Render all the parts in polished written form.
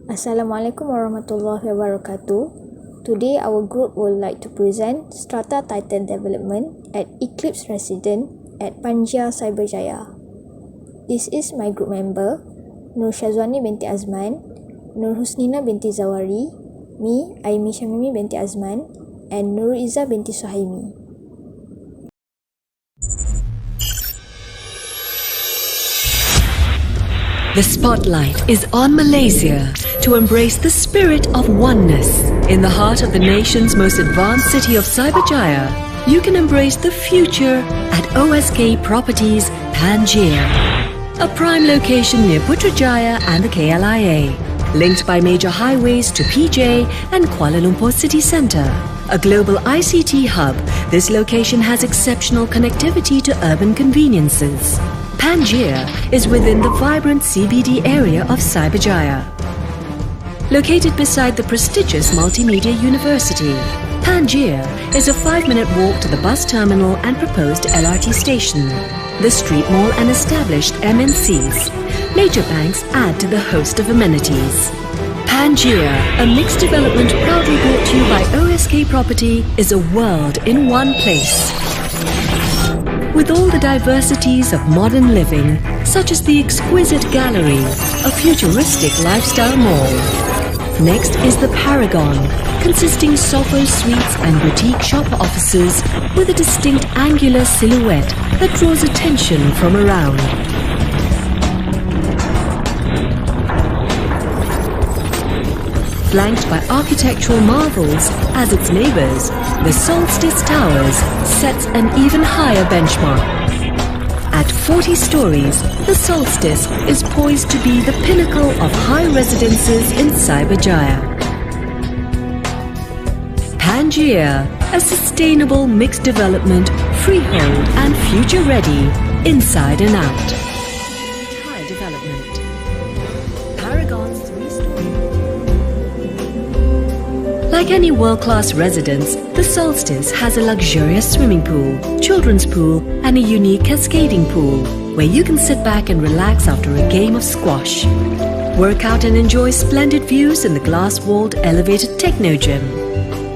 Assalamualaikum warahmatullahi wabarakatuh. Today our group would like to present Strata Titan Development at Eclipse Residence at Panjia Cyberjaya. This is my group member, Syazwani Binti Azman, Husnina Binti Zawari, me, Aimi Syamimi Binti Azman, and Nurul Izzah Binti Suhaimi. The spotlight is on Malaysia to embrace the spirit of oneness. In the heart of the nation's most advanced city of Cyberjaya, you can embrace the future at OSK Properties Panjia, a prime location near Putrajaya and the KLIA, linked by major highways to PJ and Kuala Lumpur city centre. A global ICT hub, this location has exceptional connectivity to urban conveniences. Panjia is within the vibrant CBD area of Cyberjaya. Located beside the prestigious Multimedia University, Panjia is a 5-minute walk to the bus terminal and proposed LRT station, the street mall and established MNCs. Major banks add to the host of amenities. Panjia, a mixed development proudly brought to you by OSK Property, is a world in one place. With all the diversities of modern living, such as the exquisite gallery, a futuristic lifestyle mall. Next is the Paragon, consisting Sofo suites and boutique shop offices with a distinct angular silhouette that draws attention from around. Flanked by architectural marvels as its neighbours, the Solstice Towers sets an even higher benchmark. At 40 stories, the Solstice is poised to be the pinnacle of high residences in Cyberjaya. Panjia, a sustainable mixed development, freehold and future-ready, inside and out. High development. Paragon's 3-story. Like any world-class residence, the Solstice has a luxurious swimming pool, children's pool, and a unique cascading pool where you can sit back and relax after a game of squash. Work out and enjoy splendid views in the glass-walled elevated techno gym.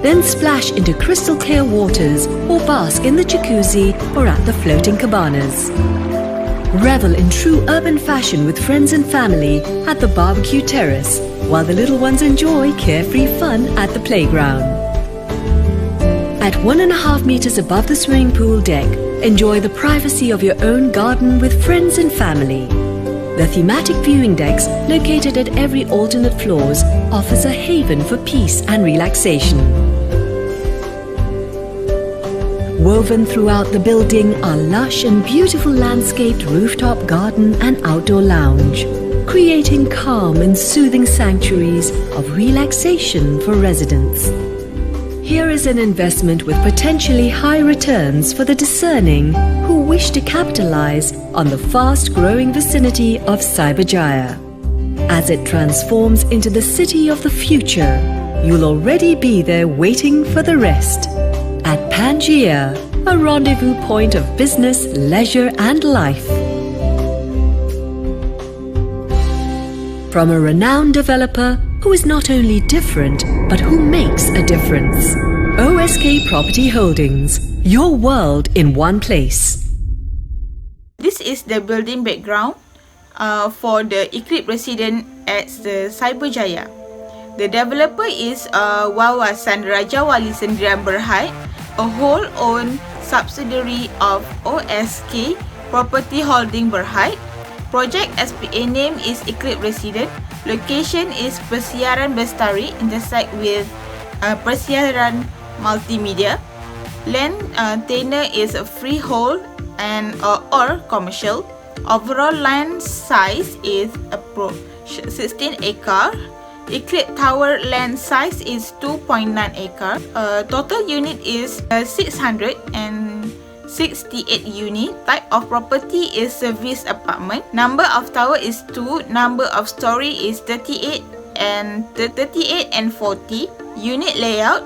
Then splash into crystal clear waters or bask in the jacuzzi or at the floating cabanas. Revel in true urban fashion with friends and family at the barbecue terrace, while the little ones enjoy carefree fun at the playground. At 1.5 meters above the swimming pool deck, enjoy the privacy of your own garden with friends and family. The thematic viewing decks, located at every alternate floors, offers a haven for peace and relaxation. Woven throughout the building are lush and beautiful landscaped rooftop garden and outdoor lounge, creating calm and soothing sanctuaries of relaxation for residents. Here is an investment with potentially high returns for the discerning who wish to capitalize on the fast-growing vicinity of Cyberjaya. As it transforms into the city of the future, you'll already be there waiting for the rest. At Panjia, a rendezvous point of business, leisure and life. From a renowned developer who is not only different, but who makes a difference. OSK Property Holdings, your world in one place. This is the building background for the Eclipse Residence at the Cyberjaya. The developer is Wawasan Raja Wali Sendirian Berhad, a whole-owned subsidiary of OSK Property Holding Berhad. Project SPA name is Eclipse Residence. Location is Persiaran Bestari, intersect with Persiaran Multimedia. Land tenure is a freehold and or commercial. Overall land size is 16 acre. Eclipse Tower land size is 2.9 acre. Total unit is 668 unit. Type of property is service apartment. Number of tower is 2. Number of story is 38 and 40. Unit layout.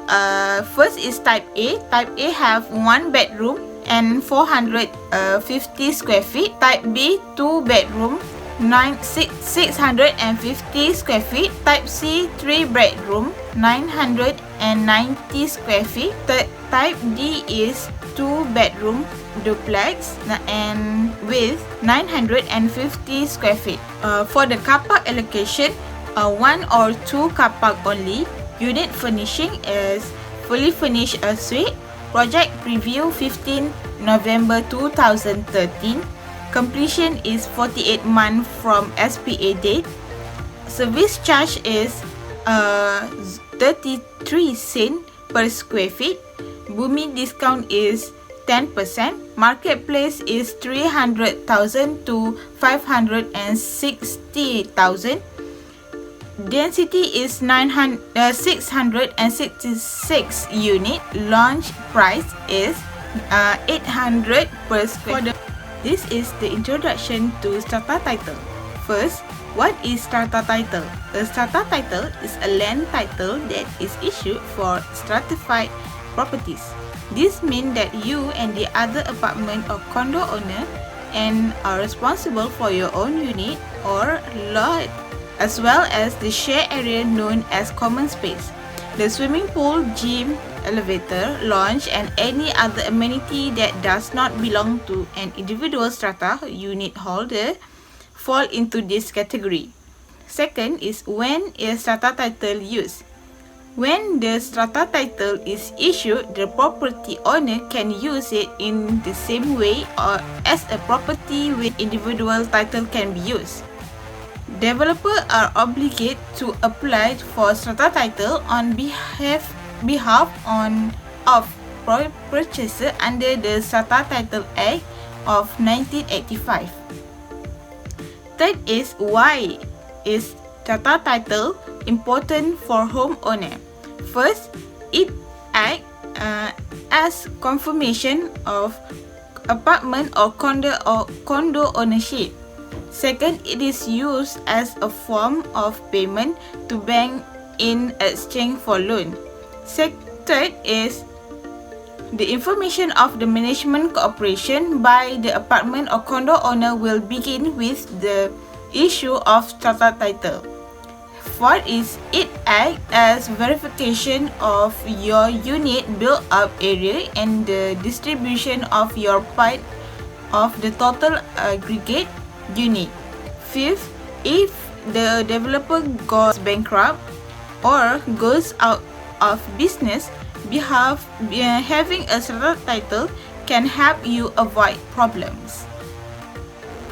First is type A. Type A have 1 bedroom and 450 square feet. Type B 2 bedroom 650 square feet. Type C, 3 bedroom, 990 square feet. Type D is 2 bedroom duplex and with 950 square feet. For the car park allocation, 1 or 2 car park only. Unit furnishing is fully furnished suite. Project preview 15 November 2013. Completion is 48 months from SPA date. Service charge is 33 cent per square feet. Bumi discount is 10%. Marketplace is 300,000 to 560,000. Density is 666 unit. Launch price is 800 per square. This is the introduction to Strata title. First, what is Strata title? A Strata title is a land title that is issued for stratified properties. This means that you and the other apartment or condo owner and are responsible for your own unit or lot, as well as the shared area known as common space. The swimming pool, gym, elevator, lounge and any other amenity that does not belong to an individual strata unit holder fall into this category. Second is when is strata title used. When the strata title is issued, the property owner can use it in the same way or as a property with individual title can be used. Developers are obligated to apply for strata title on behalf of purchaser under the Strata Title Act of 1985. Third is why is strata title important for homeowner. First, it acts as confirmation of apartment or condo ownership. Second, it is used as a form of payment to bank in exchange for loan. Third is the information of the management cooperation by the apartment or condo owner will begin with the issue of strata title. Fourth is it acts as verification of your unit built-up area and the distribution of your part of the total aggregate unit. Fifth, if the developer goes bankrupt or goes out of business, having a strata title can help you avoid problems.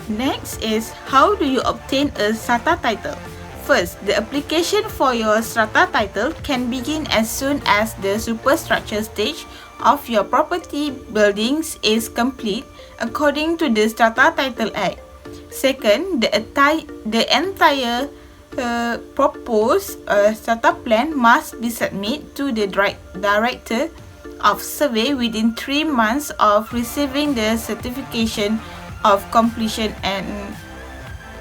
Next is how do you obtain a strata title? First, the application for your strata title can begin as soon as the superstructure stage of your property buildings is complete according to the Strata Title Act. Second, the entire proposed strata plan must be submitted to the Director of Survey within 3 months of receiving the certification of completion and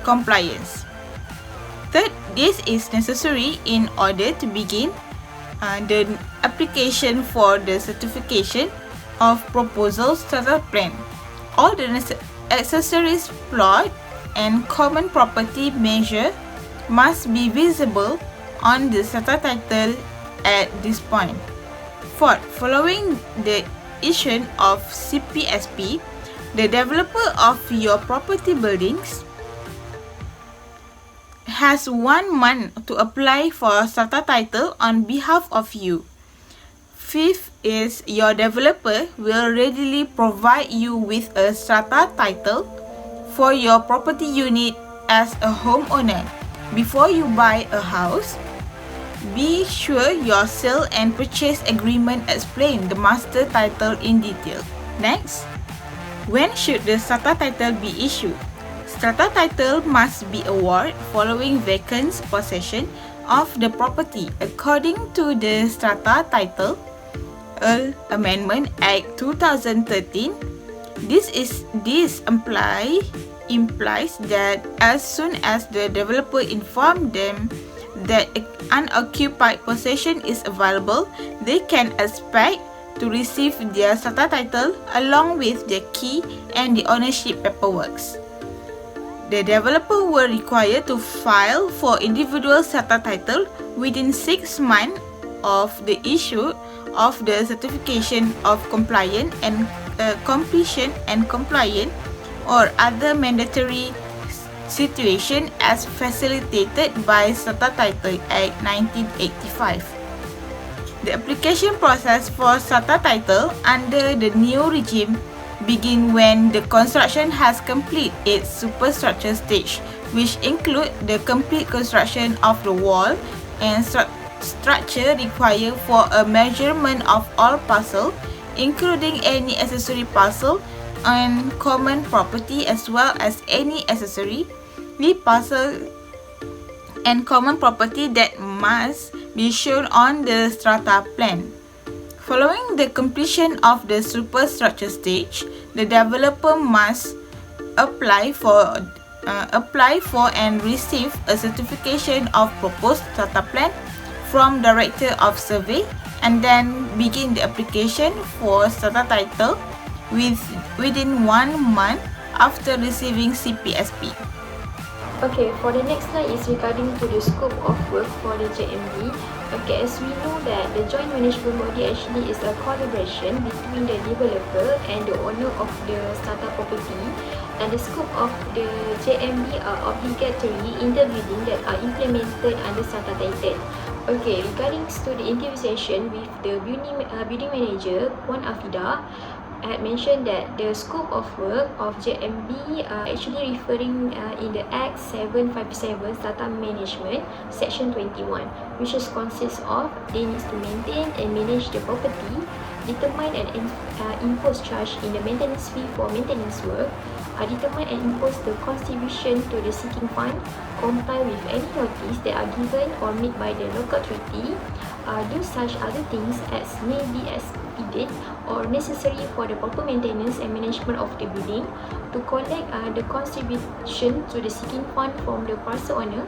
compliance. Third, this is necessary in order to begin the application for the certification of proposal strata plan. All the accessories plot and common property measure must be visible on the strata title at this point. Fourth, following the issuance of CPSP, the developer of your property buildings has 1 month to apply for strata title on behalf of you. Fifth is your developer will readily provide you with a strata title for your property unit as a homeowner. Before you buy a house, be sure your sale and purchase agreement explain the master title in detail. Next, when should the strata title be issued? Strata title must be awarded following vacant possession of the property according to the Strata Title Amendment Act 2013. This implies that as soon as the developer informs them that unoccupied possession is available, they can expect to receive their strata title along with their key and the ownership paperwork. The developer were required to file for individual strata title within 6 months of the issue of the certification of compliant and completion and compliant or other mandatory situation as facilitated by Strata Title Act 1985. The application process for strata title under the new regime begin when the construction has completed its superstructure stage, which include the complete construction of the wall and structure required for a measurement of all parcel, including any accessory parcel and common property, as well as any accessory parcel and common property that must be shown on the strata plan. Following the completion of the superstructure stage, the developer must apply for and receive a certification of proposed strata plan from Director of Survey, and then begin the application for strata title within 1 month after receiving CPSP. Okay, for the next slide is regarding to the scope of work for the JMB. Okay, as we know that the joint management body actually is a collaboration between the developer and the owner of the strata property, and the scope of the JMB are obligatory in the building that are implemented under strata title. Okay, regarding to the interview session with the building manager, Puan Afida, I had mentioned that the scope of work of JMB actually referring in the Act 757 Strata Management Section 21, which is consists of they need to maintain and manage the property, determine and impose charge in the maintenance fee for maintenance work, determine and impose the contribution to the seeking fund, comply with any notice that are given or made by the local authority, do such other things as may be expedient or necessary for the proper maintenance and management of the building, to collect the contribution to the seeking fund from the parcel owner,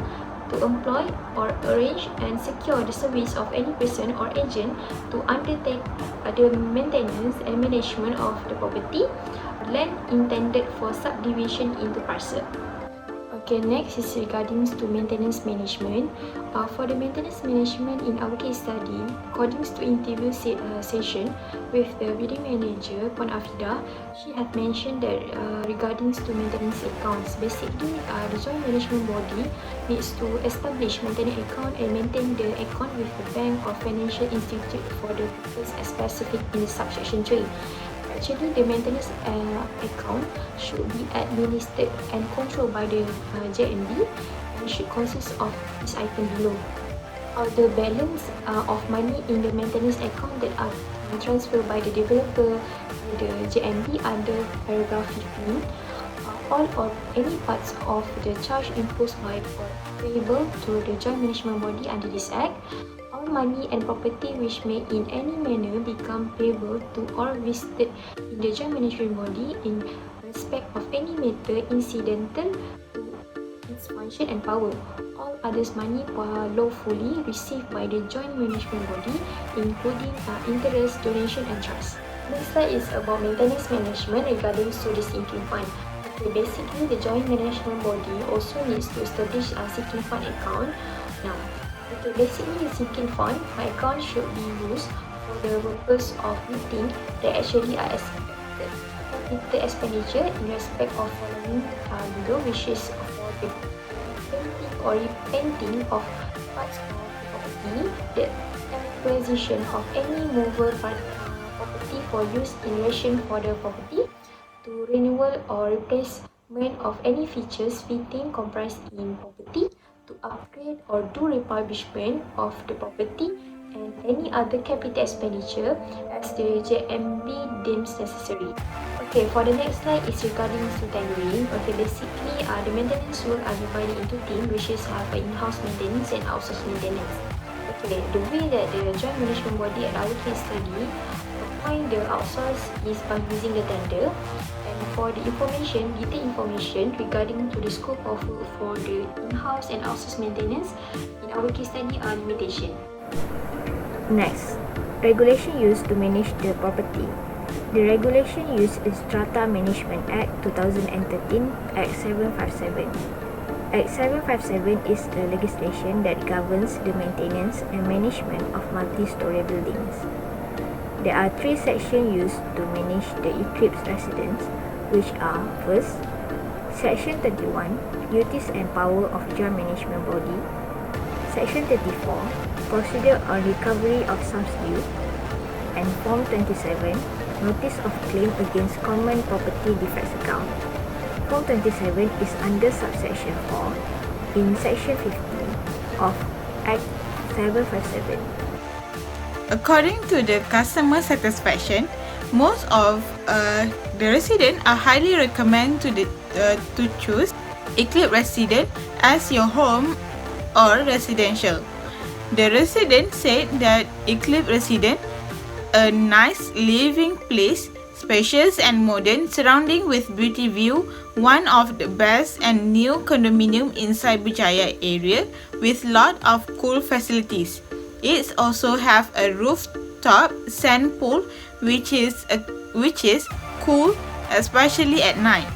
to employ or arrange and secure the service of any person or agent to undertake the maintenance and management of the property, land intended for subdivision into parcel. Okay, next is regarding to maintenance management. For the maintenance management in our case study, according to interview session with the building manager, Puan Afida, she had mentioned that regarding to maintenance accounts, basically the joint management body needs to establish maintenance account and maintain the account with the bank or financial institute for the purpose as specific in the subsection 3. Actually, the maintenance account should be administered and controlled by the JMB and should consist of this item below. The balance of money in the maintenance account that are transferred by the developer to the JMB under paragraph 15, all or any parts of the charge imposed by or payable to the joint management body under this act, all money and property which may in any manner become payable to or vested in the joint management body in respect of any matter incidental to its function and power, all others money lawfully received by the joint management body, including interest, donation and trust. Next slide is about maintenance management regarding to the sinking fund. Okay, basically the joint management body also needs to establish a sinking fund account. Now, okay, basically the sinking fund account should be used for the purpose of meeting that actually are expected the expenditure in respect of following below, which is for the painting or repainting of parts of the property, the acquisition of any movable property for use in relation for the property, to renewal or replacement of any features fitting comprised in property, to upgrade or do refurbishment of the property, and any other capital expenditure as the JMB deems necessary. Okay, for the next slide is regarding to tendering. Okay, basically the maintenance work are divided into teams, which is in-house maintenance and outsourced maintenance. Okay, the way that the joint management body at our case study find the outsource is by using the tender. And for the information, detailed information regarding to the scope of work for the in-house and outsourced maintenance in our case study are limitation. Next, regulation used to manage the property. The regulation used is Strata Management Act 2013, Act 757. Act 757 is the legislation that governs the maintenance and management of multi-story buildings. There are 3 sections used to manage the Eclipse residence, which are: first, Section 31, Duties and Power of Joint Management Body; Section 34, Procedure on Recovery of Sums due; and Form 27, Notice of Claim Against Common Property Defects Account. Form 27 is under subsection 4 in Section 50 of Act 757. According to the customer satisfaction, most of the residents are highly recommend to choose Eclipse Resident as your home or residential. The resident said that Eclipse Resident a nice living place, spacious and modern, surrounding with beauty view, one of the best and new condominium in Cyberjaya area with lot of cool facilities. It also have a rooftop sand pool which is cool, especially at night.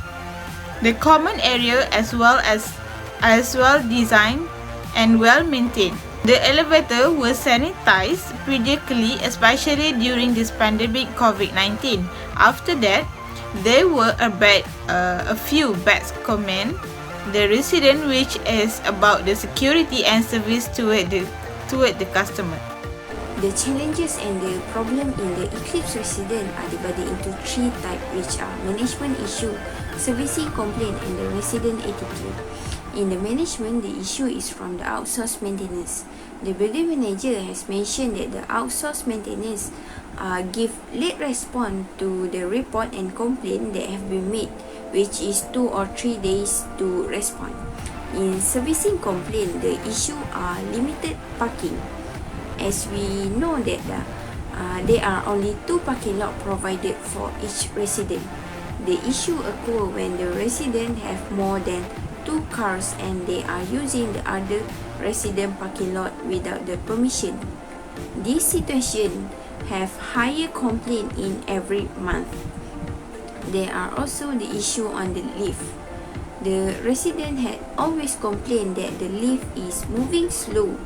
The common area as well designed and well maintained. The elevator was sanitized periodically, especially during this pandemic COVID-19. After that, there were a few bad comments the resident, which is about the security and service toward the customer. The challenges and the problem in the Eclipse resident are divided into 3 types, which are management issue, servicing complaint, and the resident attitude. In the management, the issue is from the outsourced maintenance. The building manager has mentioned that the outsourced maintenance give late response to the report and complaint that have been made, which is 2 or 3 days to respond. In servicing complaint, the issue are limited parking. As we know that there are only 2 parking lot provided for each resident. The issue occur when the resident have more than 2 cars and they are using the other resident parking lot without the permission. This situation have higher complaint in every month. There are also the issue on the lift. The resident had always complained that the lift is moving slow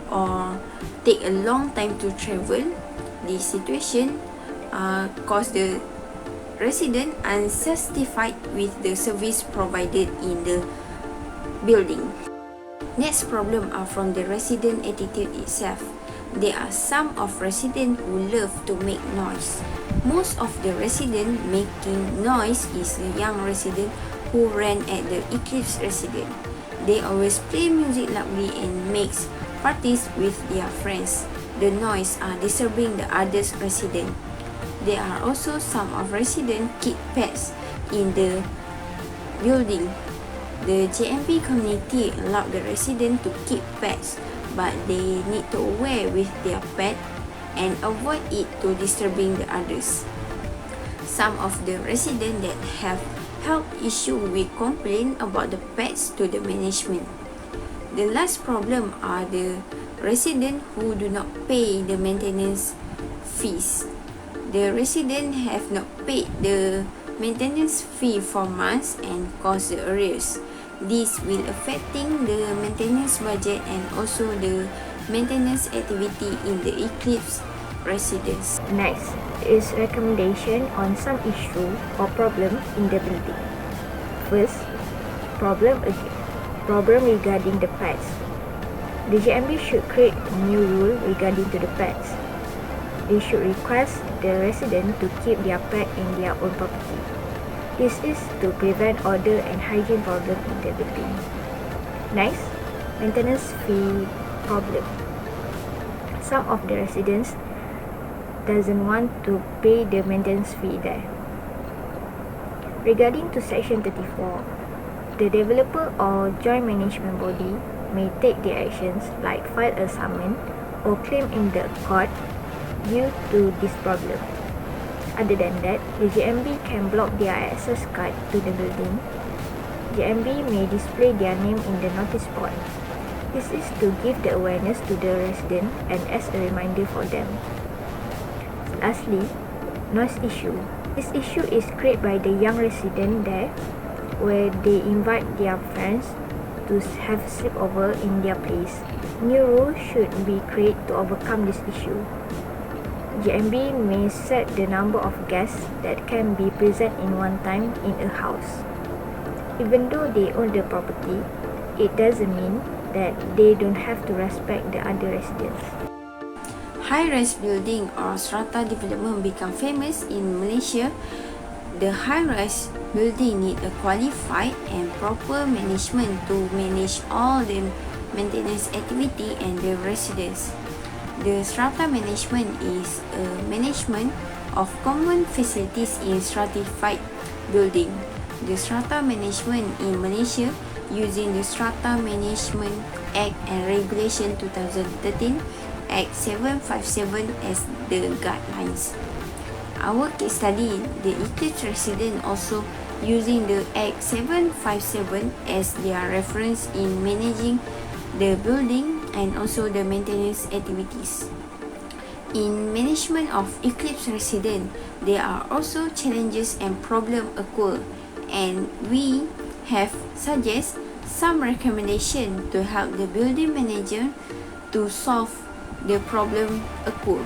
or take a long time to travel. This situation cause the resident unsatisfied with the service provided in the building. Next problem are from the resident attitude itself. There are some of residents who love to make noise. Most of the resident making noise is the young resident who rent at the Eclipse resident. They always play music loudly and makes parties with their friends. The noise are disturbing the others resident. There are also some of residents keep pets in the building. The JMB community allow the resident to keep pets, but they need to aware with their pet and avoid it to disturbing the others. Some of the residents that have health issue will complain about the pets to the management. The last problem are the residents who do not pay the maintenance fees. The residents have not paid the maintenance fee for months and cause the arrears. This will affecting the maintenance budget and also the maintenance activity in the Eclipse residence. Next is recommendation on some issue or problem in the building. First, problem regarding the pets. The JMB should create a new rule regarding to the pets. They should request the resident to keep their pet in their own property. This is to prevent order and hygiene problem in the building. Next, maintenance fee problem. Some of the residents doesn't want to pay the maintenance fee there. Regarding to Section 34, the developer or joint management body may take the actions like file a summons or claim in the court due to this problem. Other than that, the JMB can block their access card to the building. JMB may display their name in the notice board. This is to give the awareness to the resident and as a reminder for them. Lastly, noise issue. This issue is created by the young resident there, where they invite their friends to have sleepover in their place. New rules should be created to overcome this issue. JMB may set the number of guests that can be present in one time in a house. Even though they own the property, it doesn't mean that they don't have to respect the other residents. High-rise building or strata development become famous in Malaysia. The high-rise building need a qualified and proper management to manage all the maintenance activity and the residents. The strata management is a management of common facilities in stratified building. The strata management in Malaysia using the Strata Management Act and Regulation 2013 Act 757 as the guidelines. Our case study, the Eclipse resident also using the Act 757 as their reference in managing the building and also the maintenance activities. In management of Eclipse resident, there are also challenges and problems occur, and we have suggest some recommendation to help the building manager to solve the problem occur.